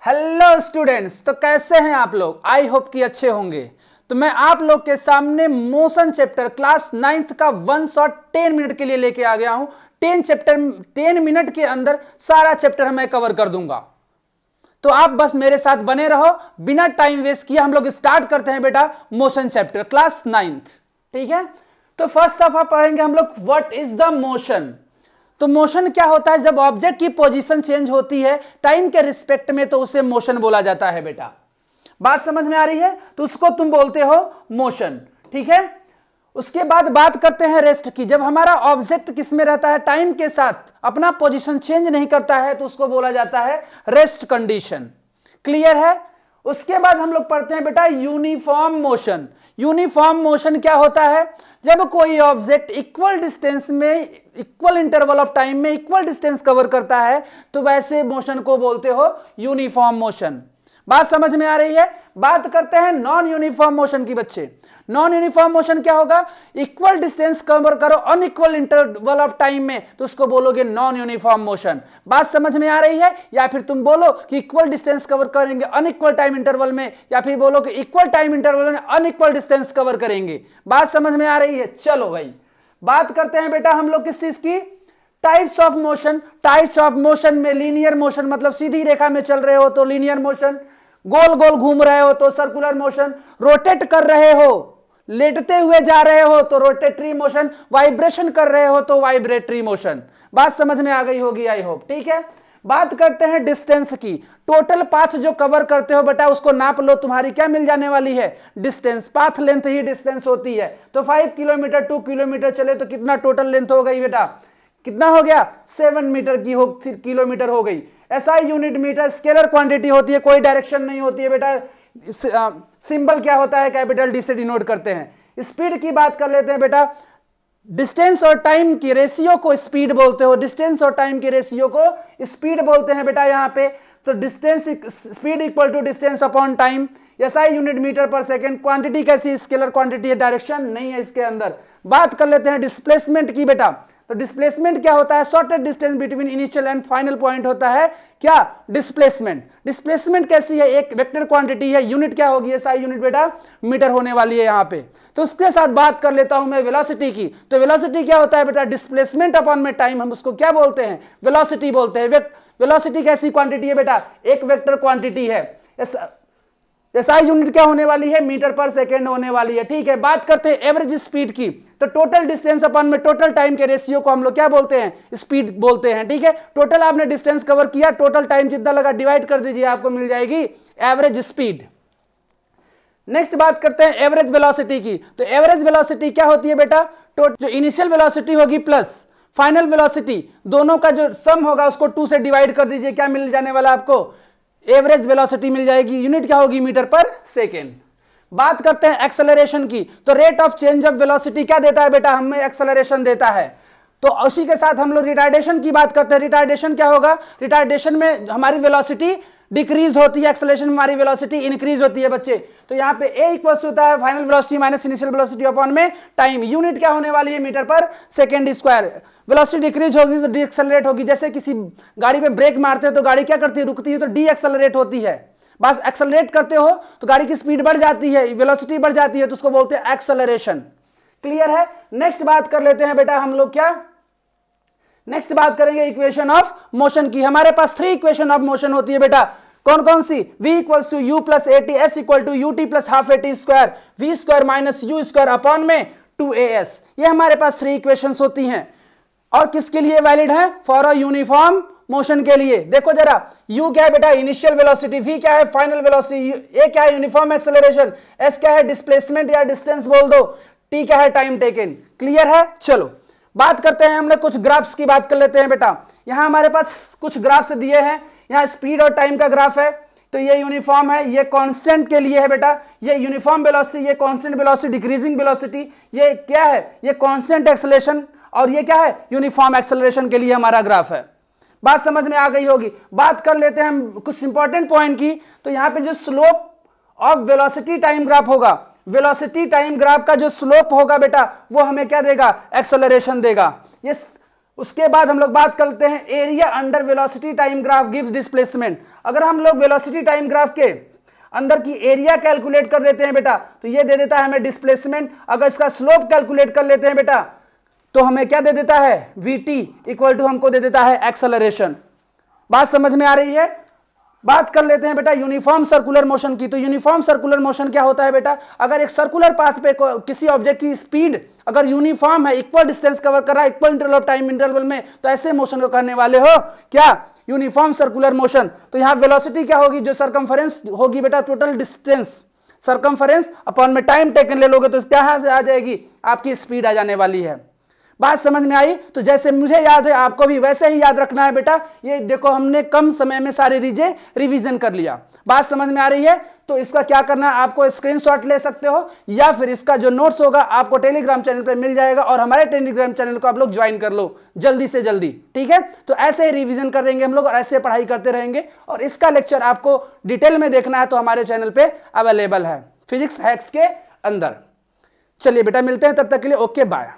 Hello students, तो कैसे हैं आप लोग। आई होप कि अच्छे होंगे। तो मैं आप लोग के सामने मोशन चैप्टर क्लास 9th का 1 शॉट 10 मिनट के लिए लेके आ गया हूं। 10 मिनट के अंदर सारा चैप्टर मैं कवर कर दूंगा। तो आप बस मेरे साथ बने रहो, बिना टाइम वेस्ट किए हम लोग स्टार्ट करते हैं बेटा मोशन चैप्टर क्लास 9th। ठीक है, तो फर्स्ट ऑफ ऑल पढ़ेंगे हम लोग व्हाट इज द मोशन। तो मोशन क्या होता है, जब ऑब्जेक्ट की पोजीशन चेंज होती है टाइम के रिस्पेक्ट में तो उसे मोशन बोला जाता है बेटा। बात समझ में आ रही है, तो उसको तुम बोलते हो मोशन। ठीक है, उसके बाद बात करते हैं रेस्ट की। जब हमारा ऑब्जेक्ट किस में रहता है, टाइम के साथ अपना पोजीशन चेंज नहीं करता है तो उसको बोला जाता है रेस्ट कंडीशन। क्लियर है। उसके बाद हम लोग पढ़ते हैं बेटा यूनिफॉर्म मोशन। यूनिफॉर्म मोशन क्या होता है, जब कोई ऑब्जेक्ट इक्वल डिस्टेंस में, इक्वल इंटरवल ऑफ टाइम में इक्वल डिस्टेंस कवर करता है तो वैसे मोशन को बोलते हो यूनिफॉर्म मोशन। बात समझ में आ रही है। बात करते हैं नॉन यूनिफॉर्म मोशन की बच्चे। नॉन यूनिफॉर्म मोशन क्या होगा, इक्वल डिस्टेंस कवर करो अनइक्वल इंटरवल ऑफ टाइम में तो उसको बोलोगे नॉन यूनिफॉर्म मोशन। बात समझ में आ रही है। या फिर तुम बोलो कि इक्वल डिस्टेंस कवर करेंगे अनइक्वल टाइम इंटरवल में, या फिर बोलो कि इक्वल टाइम इंटरवल में अनइक्वल डिस्टेंस कवर करेंगे। बात समझ में आ रही है। चलो भाई बात करते हैं बेटा हम लोग किस चीज की, types of motion. Types of motion में लीनियर मोशन मतलब सीधी रेखा में चल रहे हो तो लीनियर मोशन, गोल गोल घूम रहे हो तो सर्कुलर मोशन, रोटेट कर रहे हो, लेटते हुए जा रहे हो तो रोटेटरी मोशन, वाइब्रेशन कर रहे हो तो वाइब्रेटरी मोशन। बात समझ में आ गई होगी आई होप। ठीक है, बात करते हैं डिस्टेंस की। टोटल पाथ जो कवर करते हो बेटा उसको नाप लो, तुम्हारी क्या मिल जाने वाली है, डिस्टेंस। पाथ लेंथ ही डिस्टेंस होती है। तो 5 किलोमीटर 2 किलोमीटर चले तो कितना टोटल लेंथ हो गई बेटा, कितना हो गया 7 मीटर की किलोमीटर हो गई। SI unit metre scalar quantity होती है, कोई डायरेक्शन नहीं होती है बेटा। सिंबल क्या होता है, कैपिटल डी से डिनोट करते हैं। स्पीड की बात कर लेते हैं बेटा। डिस्टेंस और टाइम की रेशियो को स्पीड बोलते हो, डिस्टेंस और टाइम की रेशियो को स्पीड बोलते हैं बेटा यहां पे। तो distance speed equal to distance upon time. SI unit metre per second. Quantity कैसी, स्केलर क्वांटिटी है, डायरेक्शन नहीं है इसके अंदर। बात कर लेते हैं डिस्प्लेसमेंट की बेटा। तो डिस्प्लेसमेंट क्या होता है, shortest distance between initial and final point होता है क्या, डिस्प्लेसमेंट। डिस्प्लेसमेंट कैसी है, एक वेक्टर क्वांटिटी है, यूनिट क्या होगी, एसआई यूनिट बेटा मीटर होने वाली है यहां पे। तो उसके साथ बात कर लेता हूं मैं वेलोसिटी की। तो वेलोसिटी क्या होता है बेटा, डिस्प्लेसमेंट अपॉन में टाइम, हम उसको क्या बोलते हैं, वेलोसिटी बोलते हैं। वेलोसिटी कैसी क्वांटिटी है बेटा, एक वेक्टर क्वांटिटी है। एसआई यूनिट क्या होने वाली है, मीटर पर सेकेंड होने वाली है। ठीक है, बात करते हैं एवरेज स्पीड की। तो टोटल डिस्टेंस अपॉन में टोटल टाइम के रेशियो को हम लोग क्या बोलते हैं, स्पीड बोलते हैं। ठीक है, टोटल आपने डिस्टेंस कवर किया, टोटल टाइम जितना लगा डिवाइड कर दीजिए, आपको मिल जाएगी एवरेज स्पीड। नेक्स्ट बात करते हैं एवरेज वेलोसिटी की। तो एवरेज वेलोसिटी क्या होती है बेटा, जो इनिशियल वेलोसिटी होगी प्लस फाइनल वेलोसिटी, दोनों का जो सम होगा उसको 2 से डिवाइड कर दीजिए, क्या मिल जाने वाला आपको, एवरेज वेलोसिटी मिल जाएगी। यूनिट क्या होगी, मीटर पर सेकेंड। बात करते हैं एक्सेलरेशन की। तो rate of change of velocity क्या देता है बेटा, हमें एक्सेलरेशन देता है। तो उसी के साथ हम लोग रिटार्डेशन की बात करते हैं। रिटार्डेशन क्या होगा, रिटार्डेशन में हमारी वेलोसिटी डिक्रीज होती है, एक्सेलरेशन में हमारी वेलोसिटी इंक्रीज होती है बच्चे। तो यहाँ पे ए इक्वल होता है final velocity minus initial velocity upon में टाइम। यूनिट क्या होने वाली है, metre per second square. Velocity decrease होगी तो डी एक्सेलरेट होगी। जैसे किसी गाड़ी पे ब्रेक मारते हो तो गाड़ी क्या करती है, रुकती है तो डी एक्सेलरेट होती है। बस एक्सेलरेट करते हो तो गाड़ी की स्पीड बढ़ जाती है, वेलोसिटी बढ़ जाती है, तो उसको बोलते हैं एक्सेलरेशन। क्लियर है। नेक्स्ट बात कर लेते हैं बेटा हम लोग क्या, नेक्स्ट बात करेंगे इक्वेशन ऑफ मोशन की। हमारे पास 3 इक्वेशन ऑफ मोशन होती है बेटा। कौन कौन सी, v equals to u plus a t, s equal to u t plus half a t square, v square minus u square upon में 2as। ये हमारे पास 3 इक्वेशंस होती हैं। और किसके लिए वैलिड है, फॉर अ यूनिफॉर्म मोशन के लिए। देखो जरा, u क्या है बेटा इनिशियल वेलोसिटी, v क्या है फाइनल वेलोसिटी, a क्या है यूनिफॉर्म एक्सेलरेशन, s क्या है डिस्प्लेसमेंट या डिस्टेंस बोल दो, t क्या है टाइम टेकन। क्लियर है। चलो बात करते हैं, हमने कुछ ग्राफ्स की बात कर लेते हैं बेटा। यहां हमारे पास कुछ ग्राफ्स दिए हैं। यहां स्पीड और टाइम का ग्राफ है। तो ये यूनिफॉर्म है, ये कांस्टेंट के लिए है बेटा। ये यूनिफॉर्म वेलोसिटी, ये कांस्टेंट वेलोसिटी, डिक्रीजिंग वेलोसिटी। ये क्या है, ये कांस्टेंट एक्सेलरेशन, और ये क्या है, यूनिफॉर्म एक्सेलरेशन के लिए हमारा ग्राफ है। बात समझ में आ गई होगी। बात कर लेते हैं हम कुछ इंपॉर्टेंट पॉइंट की। तो यहां पे जो slope of velocity time graph होगा, वेलोसिटी टाइम ग्राफ का जो स्लोप होगा बेटा वो हमें क्या देगा, एक्सेलरेशन देगा। ये उसके बाद हम लोग बात करते हैं area under velocity time graph gives displacement. अगर हम लोग वेलोसिटी टाइम ग्राफ के अंदर की एरिया कैलकुलेट कर देते हैं बेटा तो ये दे देता है हमें डिस्प्लेसमेंट। अगर इसका स्लोप कैलकुलेट कर लेते हैं बेटा तो हमें क्या दे देता है, vt इक्वल टू हमको दे देता है एक्सेलरेशन। बात समझ में आ रही है। बात कर लेते हैं बेटा यूनिफॉर्म सर्कुलर मोशन की। तो यूनिफॉर्म सर्कुलर मोशन क्या होता है बेटा, अगर एक सर्कुलर पाथ पे किसी ऑब्जेक्ट की स्पीड अगर यूनिफॉर्म है, इक्वल डिस्टेंस कवर कर रहा है equal interval of time interval में, तो ऐसे मोशन को करने वाले हो क्या, यूनिफॉर्म सर्कुलर मोशन। तो यहां वेलोसिटी क्या होगी, जो सरकमफेरेंस होगी बेटा टोटल डिस्टेंस, सरकमफेरेंस अपॉन में टाइम टेकन ले लोगे तो क्या से आ जाएगी, आपकी स्पीड आ जाने वाली है। बात समझ में आई। तो जैसे मुझे याद है आपको भी वैसे ही याद रखना है बेटा। ये देखो हमने कम समय में सारी चीजें रिवीजन कर लिया। बात समझ में आ रही है। तो इसका क्या करना है, आपको स्क्रीनशॉट ले सकते हो या फिर इसका जो नोट्स होगा आपको टेलीग्राम चैनल पे मिल जाएगा और हमारे टेलीग्राम चैनल को आप लोग ज्वाइन कर लो जल्दी से जल्दी, ठीक है। तो ऐसे ही रिवीजन कर देंगे हम लोग और ऐसे पढ़ाई करते रहेंगे। और इसका लेक्चर आपको डिटेल में देखना है तो हमारे चैनल पे अवेलेबल है फिजिक्स हैक्स के अंदर। चलिए बेटा मिलते हैं, तब तक के लिए ओके बाय।